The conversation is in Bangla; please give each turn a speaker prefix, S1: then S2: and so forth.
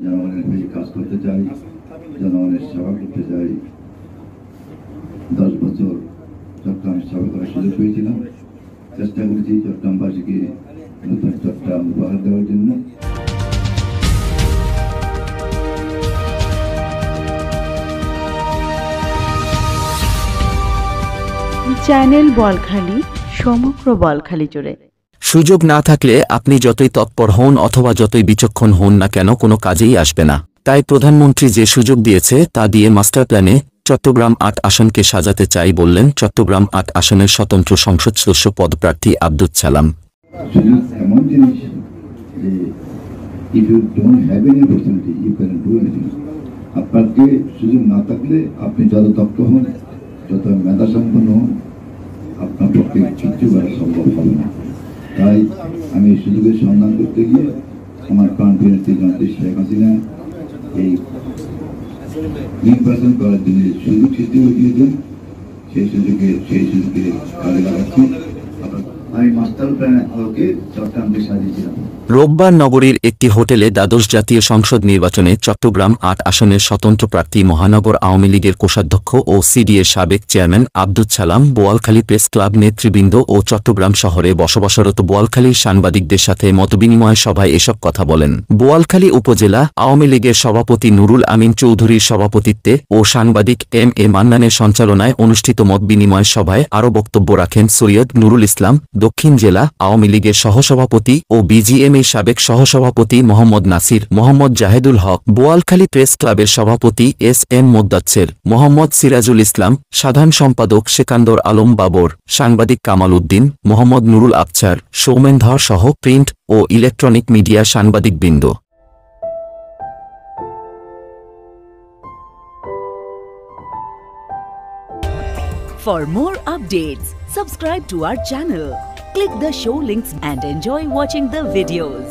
S1: জনগণের হয়ে কাজ করতে চাই, জনগণের সেবা করতে চাই। 10 বছর চট্টগ্রাম সেবা করার সুযোগ পেয়েছিলাম। চেষ্টা করেছি চট্টগ্রামবাসীকে নতুন চট্টগ্রাম উপহার দেওয়ার জন্য।
S2: চ্যানেল বলখালি, সমগ্র বলখালি জুড়ে।
S3: সুযোগ না থাকলে আপনি যতই তৎপর হন অথবা যতই বিচক্ষণ হন না কেন কোনো কাজেই আসবে না। তাই প্রধানমন্ত্রী যে সুযোগ দিয়েছে তা দিয়ে মাস্টার প্ল্যানে চট্টগ্রাম 8 আসনকে সাজাতে চাই বললেন চট্টগ্রাম 8 আসনের স্বতন্ত্র সংসদ সদস্য পদপ্রার্থী আব্দুল সালাম।
S1: এমন জিনিস যে if you don't have any opportunity you can do anything. আপনাকে সুযোগ না থাকলে আপনি যত দক্ষ হন, যত মেধা সম্পন্ন হন, আপনার পক্ষে কিছু করা সম্ভব হবে না। তাই আমি এই সুযোগের সন্ধান করতে গিয়ে আমার প্রাণপ্রিয় নেত্রী শেখ হাসিনা এই নির্বাচন করার জন্য সুযোগ সৃষ্টি করে দিয়েছেন। সেই সুযোগে কাজে লাগাচ্ছি। আমি মাস্টার প্ল্যানে আলোকে চট্টগ্রামকে সাজিয়েছিলাম।
S3: রোববার নগরীর একটি হোটেলে দ্বাদশ জাতীয় সংসদ নির্বাচনে চট্টগ্রাম 8 আসনের স্বতন্ত্র প্রার্থী মহানগর আওয়ামী লীগের কোষাধ্যক্ষ ও সিডিএর সাবেক chairman Abdul Salam, Boalkhali press club নেতৃবৃন্দ ও চট্টগ্রাম শহরে বসবাসরত বোয়ালখালীর সাংবাদিকদের সাথে মতবিনিময় সভায় এসব কথা বলেন। বোয়ালখালী উপজেলা আওয়ামী লীগের সভাপতি নুরুল আমিন চৌধুরীর সভাপতিত্বে ও সাংবাদিক এম.এ. মান্নানের সঞ্চালনায় অনুষ্ঠিত মতবিনিময় সভায় আরও বক্তব্য রাখেন সৈয়দ নুরুল ইসলাম, দক্ষিণ জেলা আওয়ামী লীগের সহসভাপতি ও বিজিএমএ সাবেক সহসভাপতি মোহাম্মদ নাসির, মোহাম্মদ জাহেদুল হক, বোয়ালখালী প্রেস ক্লাবের সভাপতি এস.এম. মোদ্দাচ্ছের, মোহাম্মদ সিরাজুল ইসলাম, সাধারণ সম্পাদক সেকান্দর আলম বাবর, সাংবাদিক কামাল উদ্দিন, মোহাম্মদ নুরুল আবচার, সৌমেন ধর সহ প্রিন্ট ও ইলেকট্রনিক মিডিয়া সাংবাদিকবৃন্দ।
S4: For more updates, subscribe to our channel, click the show links and enjoy watching the videos.